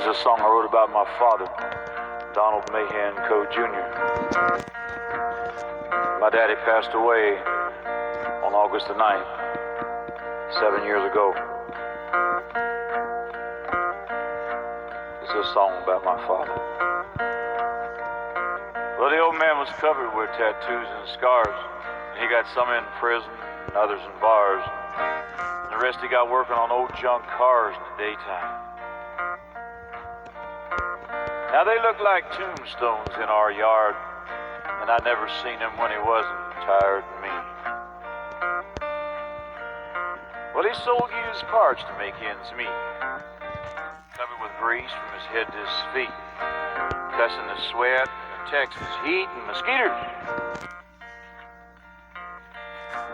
a song I wrote about my father, Donald Mahan Co. Jr. My daddy passed away on August the 9th, 7 years ago. This is a song about my father. Well, the old man was covered with tattoos and scars. He got some in prison and others in bars. And the rest he got working on old junk cars in the daytime. Now they look like tombstones in our yard, and I never seen him when he wasn't tired and mean. Well, he sold used parts to make ends meet, covered with grease from his head to his feet, cussing the sweat and Texas heat and mosquitoes.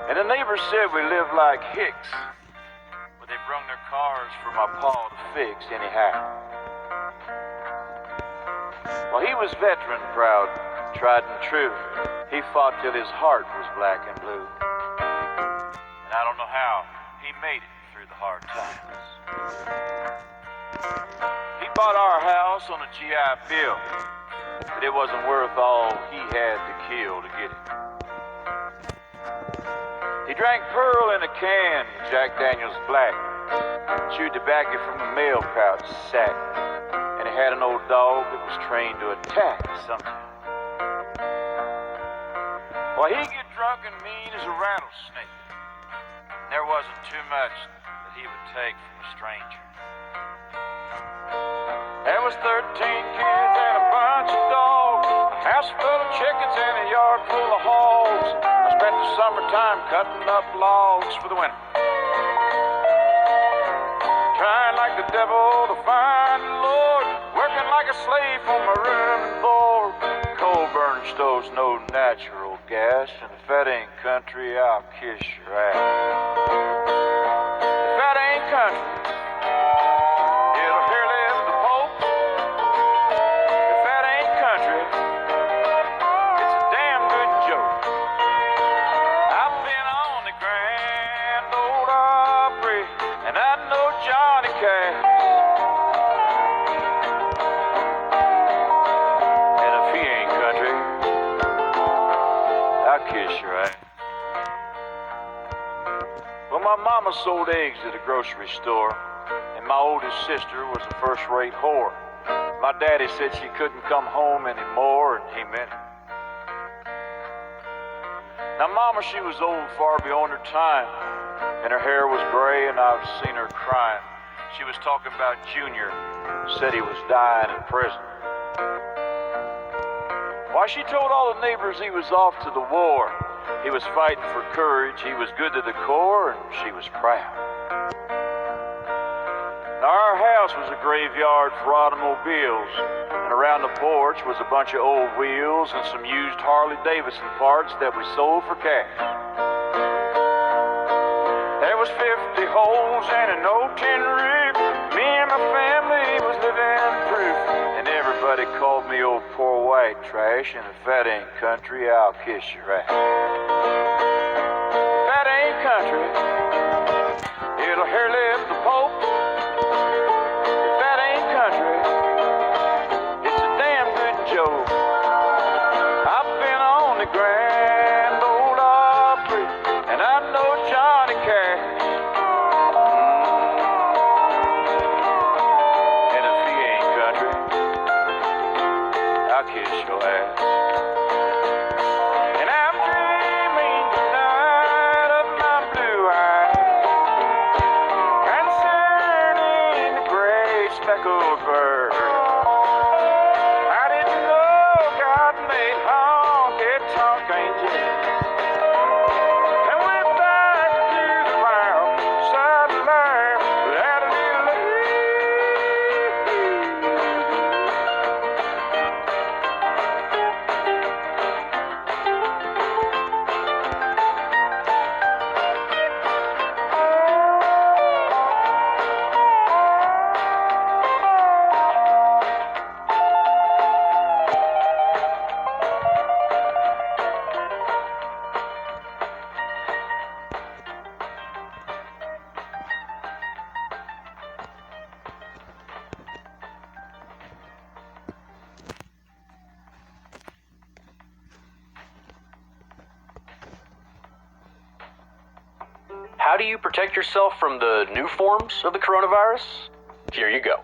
And the neighbors said we lived like hicks, but they brung their cars for my pa to fix anyhow. Well, he was veteran proud, tried and true. He fought till his heart was black and blue. And I don't know how he made it through the hard times. He bought our house on a GI Bill, but it wasn't worth all he had to kill to get it. He drank Pearl in a can, Jack Daniels Black, chewed tobacco from a mail pouch sack, and he had an old dog that was trained to attack sometimes. Well, he'd get drunk and mean as a rattlesnake. There wasn't too much that he would take from a stranger. There was 13 kids and a bunch of dogs, a house full of chickens and a yard full of hogs. I spent the summertime cutting up logs for the winter, trying like the devil to find the Lord, working like a slave for my room and board. Coal burning stoves, no natural gas, and if that ain't country, I'll kiss your ass. If that ain't country, it'll hear live the Pope. If that ain't country, it's a damn good joke. I've been on the Grand Ole Opry, and I know Johnny Cash. And if he ain't country, I'll kiss your ass. Well, my mama sold eggs at a grocery store, and my oldest sister was a first-rate whore. My daddy said she couldn't come home anymore, and he meant it. Now, mama, she was old, far beyond her time, and her hair was gray, and I've seen her crying. She was talking about Junior, said he was dying in prison. Why, she told all the neighbors he was off to the war. He was fighting for courage, he was good to the core, and she was proud. Now, our house was a graveyard for automobiles, and around the porch was a bunch of old wheels and some used Harley-Davidson parts that we sold for cash. There was 50 holes and an old tin roof. Me and my family was living proof, and everybody called me old poor white trash, and if that ain't country, I'll kiss your ass. If that ain't country, it'll hear live the Pope. If that ain't country, it's a damn good joke. I've been on the Grand Ole Opry, and I know Johnny Cash. And if he ain't country, I'll kiss your ass. And I'm dreaming tonight of my blue eyes, concerning the gray speckled bird. I didn't know God made honky-tonk angels, and went back to the wild side of life without a little love. how do you protect yourself from the new forms of the coronavirus? Here you go.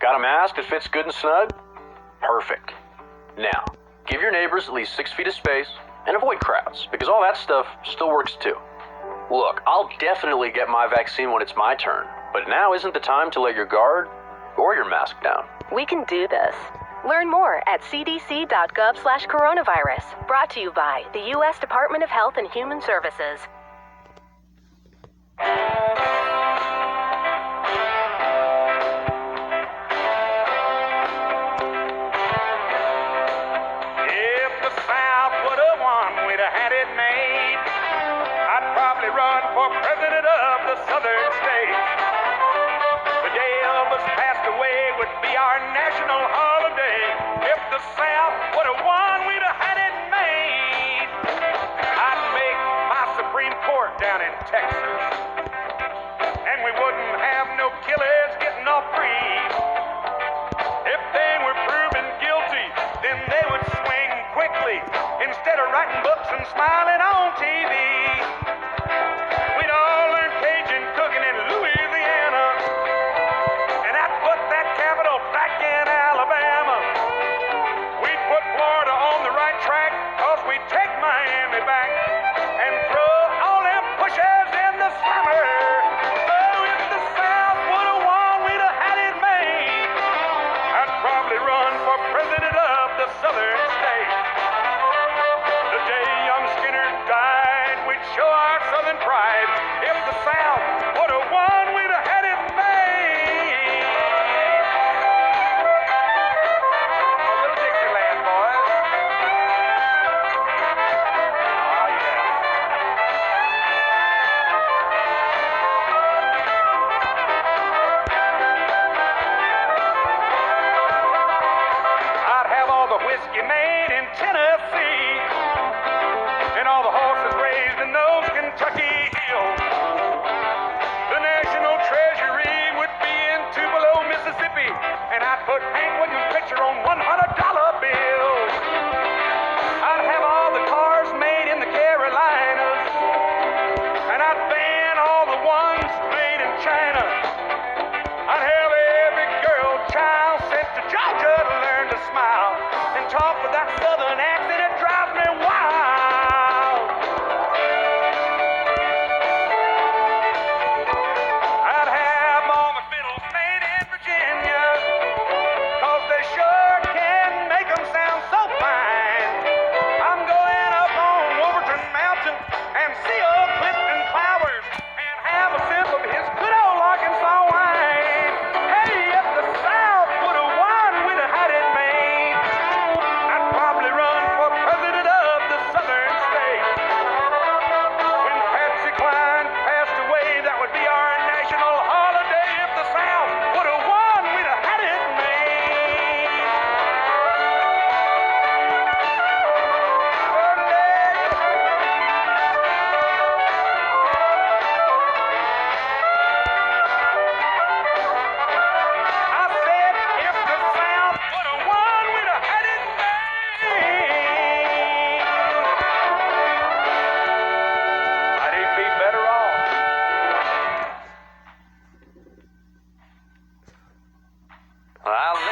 Got a mask that fits good and snug? Perfect. Now, give your neighbors at least 6 feet of space and avoid crowds, because all that stuff still works too. Look, I'll definitely get my vaccine when it's my turn, but now isn't the time to let your guard or your mask down. We can do this. Learn more at cdc.gov/coronavirus. Brought to you by the U.S. Department of Health and Human Services. If the South would have won, we'd have had it made. I'd probably run for president of the southern states. The day Elvis passed away would be our national holiday. If the South would have won, we'd have had it made. I'd make my Supreme Court down in Texas, and we wouldn't have no killers getting off free. If they were proven guilty, then they would swing quickly instead of writing books and smiling on TV. We'd all learn Cajun cooking in Louisiana, and I'd put that capital back in Alabama. We'd put Florida on the right track, cause we'd take Miami back and throw all them pushers in the summer. So if the South would have won, we'd have had it made. I'd probably run for president of the southern state. The day young Skinner died, we'd show our southern pride. If the South would have won, we'd have had it made. A little Dixieland, boys. Oh, yeah. I'd have all the whiskey made in Tennessee, and all the horses raised in those Kentucky hills. The national treasury would be in Tupelo, Mississippi, and I'd put Hank Williams' picture on $100 bills. I'd have all the cars made in the Carolinas, and I'd ban all the ones made in China. I'd have every girl child sent to Georgia to learn to smile and talk with that southern accent. It drives me wild. I'd have all the fiddles made in Virginia, cause they sure can make them sound so fine. I'm going up on Wolverton Mountain and see old Clifton Flowers and have a sip of his good old Arkansas wine. Hey, if the South would have won, we'd have had it made. I'd probably run for president of the southern state. When Patsy Cline passed away, that would be our national holiday. If the South would have won, we'd have had it made. I said, if the South would have won, we'd have had it made. I'd even be better off. I don't